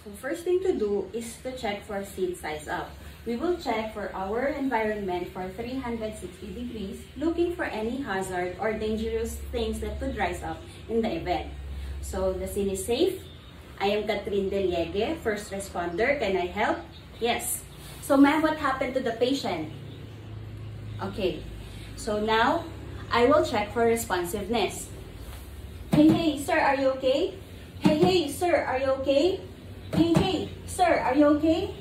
So first thing to do is to check for seat size up. We will check for our environment for 360 degrees, looking for any hazard or dangerous things that could rise up in the event. So the scene is safe. I am Catherine Deliegue, first responder. Can I help? Yes. So ma'am, what happened to the patient? Okay. So now, I will check for responsiveness. Hey, sir, are you okay? Hey, sir, are you okay? Hey, sir, are you okay?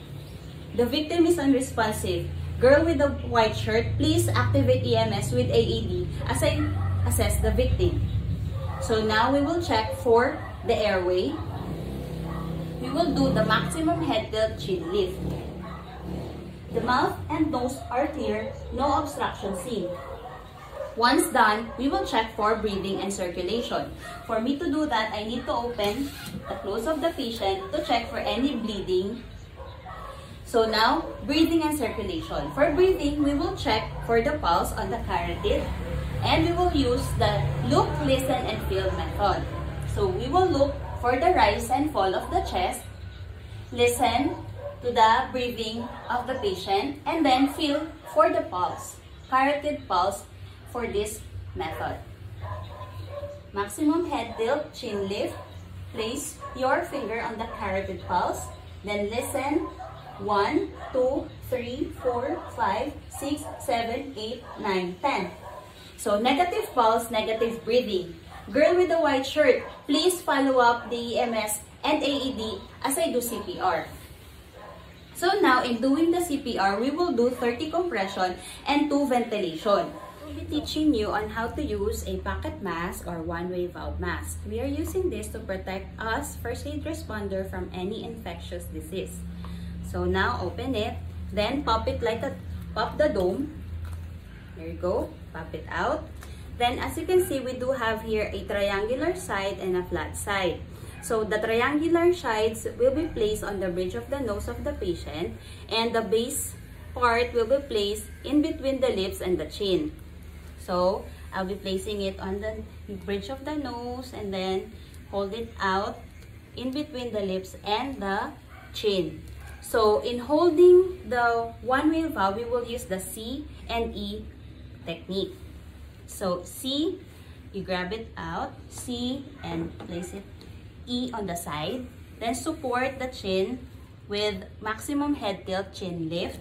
The victim is unresponsive. Girl with the white shirt, please activate EMS with AED as I assess the victim. So now we will check for the airway. We will do the maximum head tilt chin lift. The mouth and nose are clear, no obstruction seen. Once done, we will check for breathing and circulation. For me to do that, I need to open the clothes of the patient to check for any bleeding. So now, breathing and circulation. For breathing, we will check for the pulse on the carotid, and we will use the look, listen, and feel method. So we will look for the rise and fall of the chest, listen to the breathing of the patient, and then feel for the pulse, carotid pulse, for this method. Maximum head tilt, chin lift. Place your finger on the carotid pulse. Then listen. 1, 2, 3, 4, 5, 6, 7, 8, 9, 10. So negative pulse, negative breathing. Girl with the white shirt, please follow up the EMS and AED as I do CPR. So now in doing the CPR, we will do 30 compression and 2 ventilation. We'll be teaching you on how to use a pocket mask or one-way valve mask. We are using this to protect us first aid responder from any infectious disease. So now open it, then pop the dome. There you go, pop it out. Then as you can see, we do have here a triangular side and a flat side. So the triangular sides will be placed on the bridge of the nose of the patient, and the base part will be placed in between the lips and the chin. So I'll be placing it on the bridge of the nose and then hold it out in between the lips and the chin. So in holding the one-way valve, we will use the C and E technique. So C, you grab it out, C, and place it E on the side. Then support the chin with maximum head tilt, chin lift.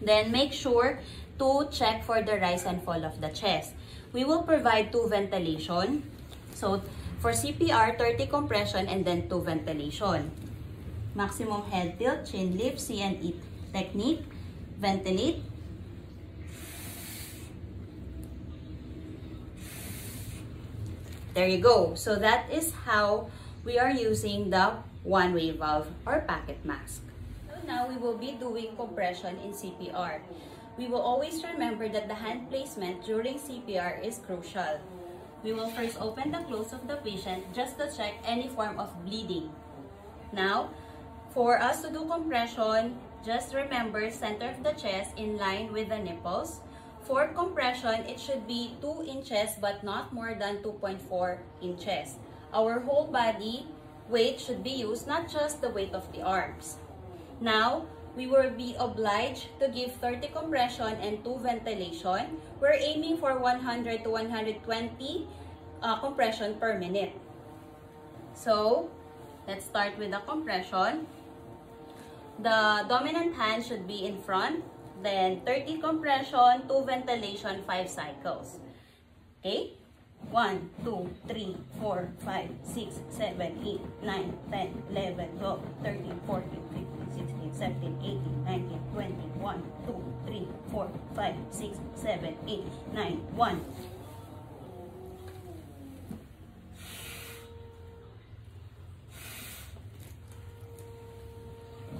Then make sure to check for the rise and fall of the chest. We will provide 2 ventilation. So for CPR, 30 compression and then 2 ventilation. Maximum head tilt, chin lift, C and E technique. Ventilate. There you go. So that is how we are using the one-way valve or pocket mask. So now we will be doing compression in CPR. We will always remember that the hand placement during CPR is crucial. We will first open the clothes of the patient just to check any form of bleeding. Now, for us to do compression, just remember center of the chest in line with the nipples. For compression, it should be 2 inches but not more than 2.4 inches. Our whole body weight should be used, not just the weight of the arms. Now, we will be obliged to give 30 compression and 2 ventilation. We're aiming for 100 to 120 compression per minute. So, let's start with the compression. The dominant hand should be in front. Then 30 compression, 2 ventilation, 5 cycles. Okay? 1, 2, 3, 4, 5, 6, 7, 8, 9, 10, 11, 12, 13, 14, 15, 16, 17, 18, 19, 20, 1, 2, 3, 4, 5, 6, 7, 8, 9, 1.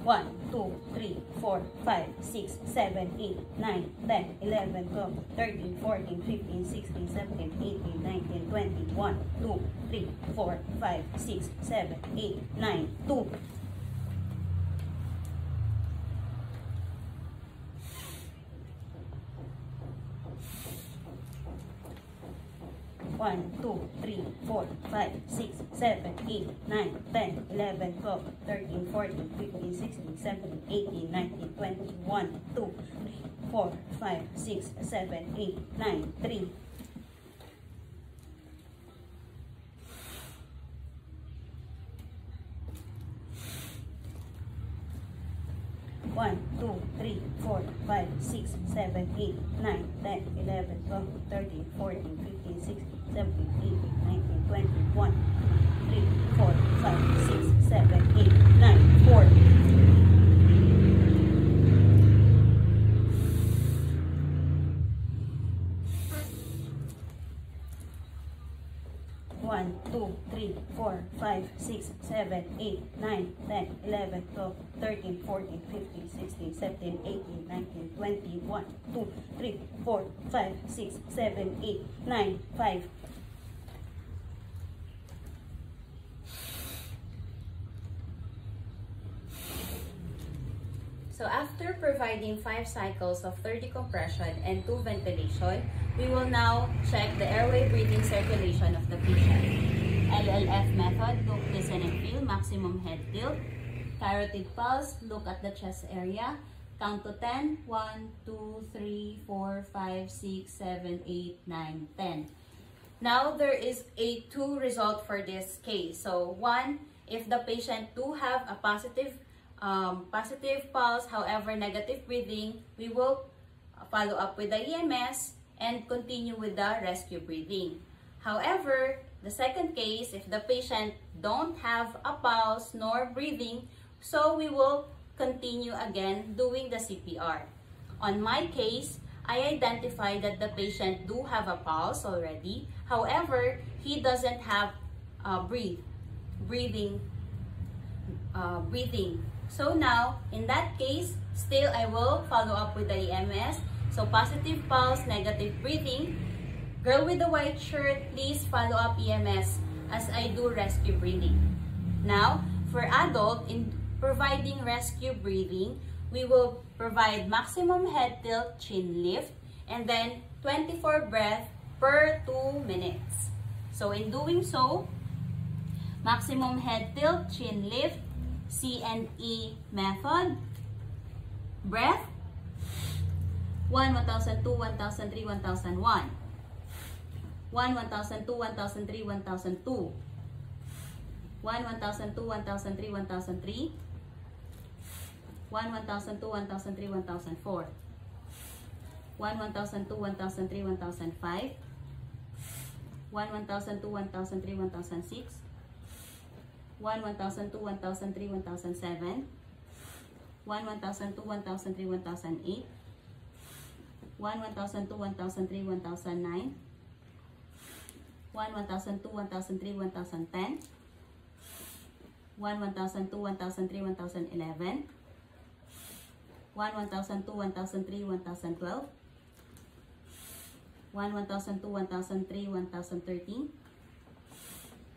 1, 2, 3, 4, 5, 6, 7, 8, 9, 10, 11, 12, 13, 14, 15, 16, 17, 18, 19, 20, 1, 2, 3, 4, 5, 6, 7, 8, 9, 2. 1, 2, 3, 4, 5, 6, 7, 8, 9, 10, 11, 12, 13, 14, 15, 16, 17, 18, 19, 20, 1, 2, 3, 4, 5, 6, 7, 8, 9, 3. 1, 2, 3, 4, 5, 6, 7, 8, 9, 10, 11, 12, 13, 14, 15, 16, 17, 18, 19, 20, 1, 2, 3, 4, 5, 6, 7, 8, 9, 4. 1, 2, 3, 4, 5, 6, 7, 8, 9, 10, 11, 12, 13, 14, 15, 16, 17, 18, 19, 20, 1, 2, 3, 4, 5, 6, 7, 8, 9, 5. So after providing 5 cycles of 30 compression and 2 ventilation, we will now check the airway breathing circulation of the patient. LLF method, look, listen and feel, maximum head tilt. Carotid pulse, look at the chest area. Count to 10, 1, 2, 3, 4, 5, 6, 7, 8, 9, 10. Now there is a 2 result for this case. So 1, if the patient do have a positive pulse, however negative breathing, we will follow up with the EMS and continue with the rescue breathing. However, the second case, if the patient don't have a pulse nor breathing, so we will continue again doing the CPR. On my case, I identified that the patient do have a pulse already. However, he doesn't have breathing. So now, in that case, still I will follow up with the EMS. So positive pulse, negative breathing. Girl with the white shirt, please follow up EMS as I do rescue breathing. Now, for adult, in providing rescue breathing, we will provide maximum head tilt, chin lift, and then 24 breath per 2 minutes. So in doing so, maximum head tilt, chin lift, C&E method, breath, 1, 1002, 1003, 1001, 1, 1002, 1003, 1002, 1, 1002, 1003, 1003, 1, 1002, 1003, 1004, 1, 1002, 1003, 1005, 1, 1002, 1003, 1006, 1, 1002, 1003, 1007, 1, 1002, 1003, 1008, 1, 1002, 1003, 1009, 1, 1002, 1003, 1010, 1, 1002, 1003, 1011, 1, 1002, 1003, 1012, 1, 1002, 1003, 1013,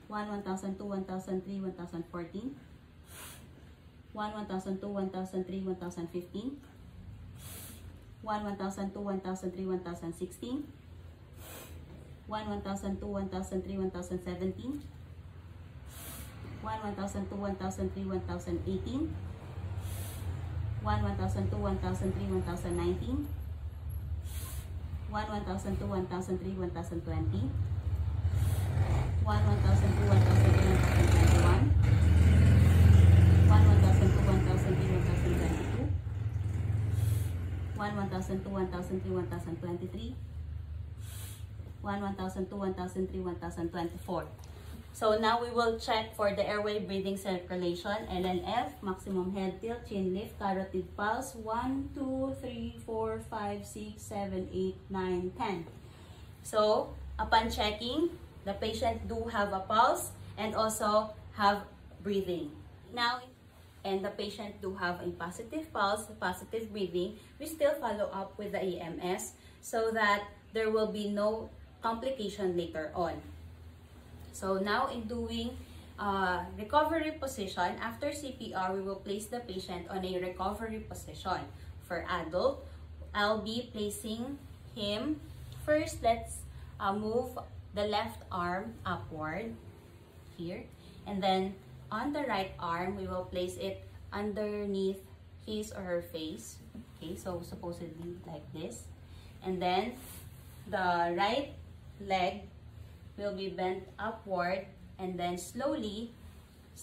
1, 1002, 1003, 1014, 1, 1002, 1003, 1015, 1, 1002, 1003, 1016, 1, 1002, 1003, 1017, 1, 1002, 1003, 1018, 1, 1002, 1003, 1019, 1, 1002, 1003, 1020, 1, 1002, 1003, 1021, 1, 1002, 1003, 1022, 1, 1002, 1003, 1023, 1, 1002, 1003, 1024. So now we will check for the airway breathing circulation, LLF, maximum head tilt, chin lift, carotid pulse, 1, 2, 3, 4, 5, 6, 7, 8, 9, 10. So upon checking, the patient do have a pulse and also have breathing. Now, and the patient do have a positive pulse, positive breathing, we still follow up with the EMS so that there will be no complication later on. So now in doing recovery position, after CPR, we will place the patient on a recovery position. For adult, I'll be placing him. First, let's move the left arm upward. here. And then on the right arm, we will place it underneath his or her face. Okay, so supposedly like this. And then the right leg will be bent upward, and then slowly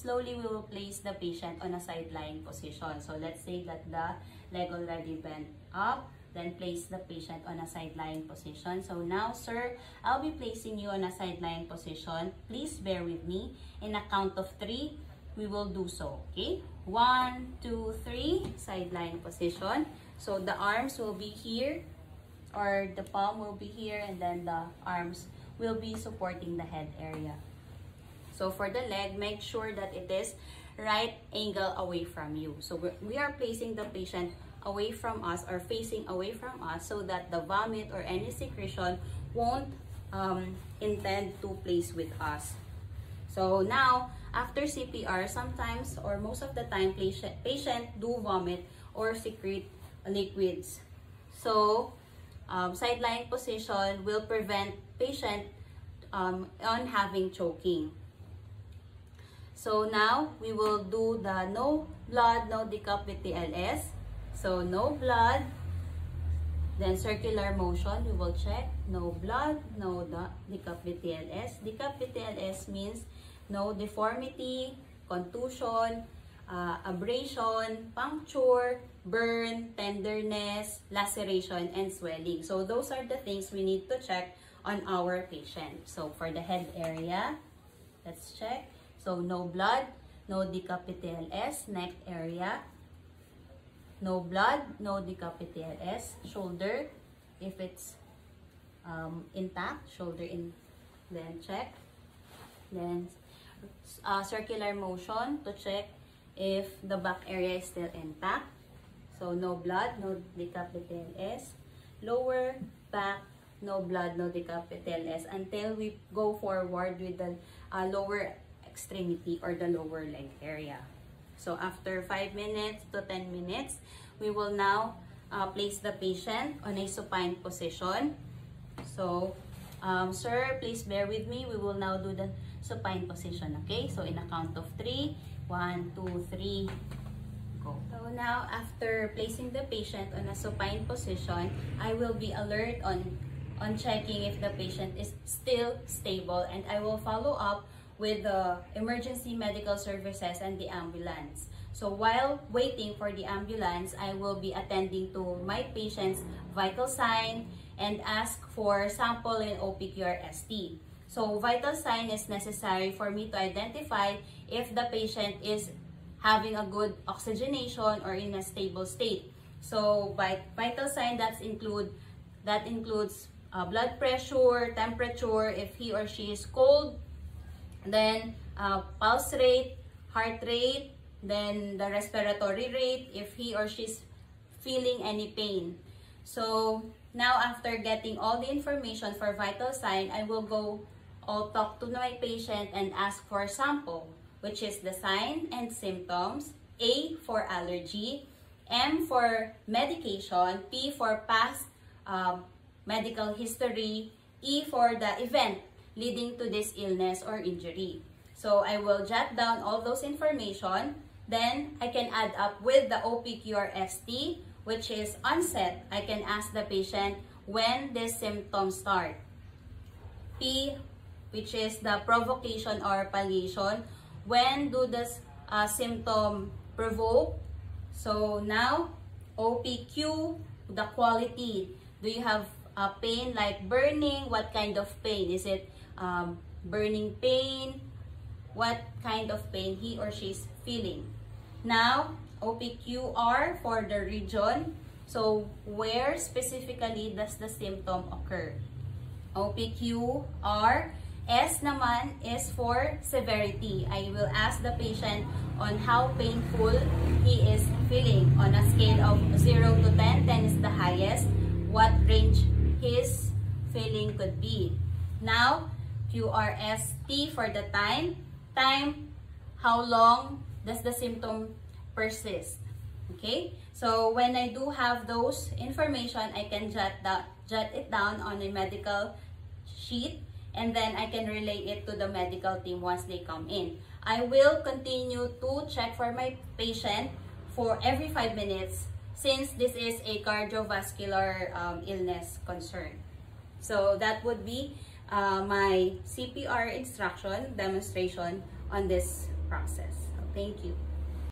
we will place the patient on a side-lying position. So let's say that the leg already bent up, then place the patient on a side-lying position. So now, sir, I'll be placing you on a side-lying position. Please bear with me. In a count of 3, we will do so. Okay? 1, 2, 3, side-lying position. So the arms will be here, or the palm will be here, and then the arms will be supporting the head area. So for the leg, make sure that it is right angle away from you. So we are placing the patient away from us, or facing away from us, so that the vomit or any secretion won't intend to place with us. So now, after CPR, sometimes or most of the time, patient do vomit or secrete liquids. So side-lying position will prevent patient on having choking. So now we will do the no blood, no decap with TLS. So no blood, then circular motion, we will check. No blood, no decap with TLS. Decap with TLS means no deformity, contusion, abrasion, puncture, burn, tenderness, laceration, and swelling. So those are the things we need to check on our patient. So for the head area, let's check. So no blood, no decap with TLS. Neck area, no blood, no decap with TLS. Shoulder, if it's intact, shoulder in, then check. Then circular motion to check if the back area is still intact. So no blood, no decap with TLS. Lower back, no blood, no decap with TLS, until we go forward with the lower extremity or the lower leg area. So after 5 minutes to 10 minutes, we will now place the patient on a supine position. So sir, please bear with me. We will now do the supine position. Okay, so in a count of 3, 1, 2, 3, go. So now, after placing the patient on a supine position, I will be alert on checking if the patient is still stable, and I will follow up with the emergency medical services and the ambulance. So while waiting for the ambulance, I will be attending to my patient's vital sign and ask for sample in OPQR-ST. So vital sign is necessary for me to identify if the patient is having a good oxygenation or in a stable state. So by vital sign, that includes blood pressure, temperature, if he or she is cold, then pulse rate, heart rate, then the respiratory rate, if he or she is feeling any pain. So now, after getting all the information for vital sign, I will go talk to my patient and ask for sample, which is the sign and symptoms, A for allergy, M for medication, P for past medical history, E for the event leading to this illness or injury. So I will jot down all those information. Then I can add up with the OPQR-ST, which is onset. I can ask the patient when this symptoms start. P, which is the provocation or palliation. When do the symptom provoke? So now, OPQ, the quality. Do you have pain like burning? What kind of pain? Is it burning pain? What kind of pain he or she is feeling? Now, OPQR for the region. So, where specifically does the symptom occur? OPQR. S naman is for severity. I will ask the patient on how painful he is feeling on a scale of 0 to 10. 10 is the highest. What range his feeling could be. Now, QRST for the time. Time, how long does the symptom persist? Okay, so when I do have those information, I can jot it down on a medical sheet, and then I can relay it to the medical team once they come in. I will continue to check for my patient for every 5 minutes since this is a cardiovascular illness concern. So that would be my CPR instruction demonstration on this process. Thank you.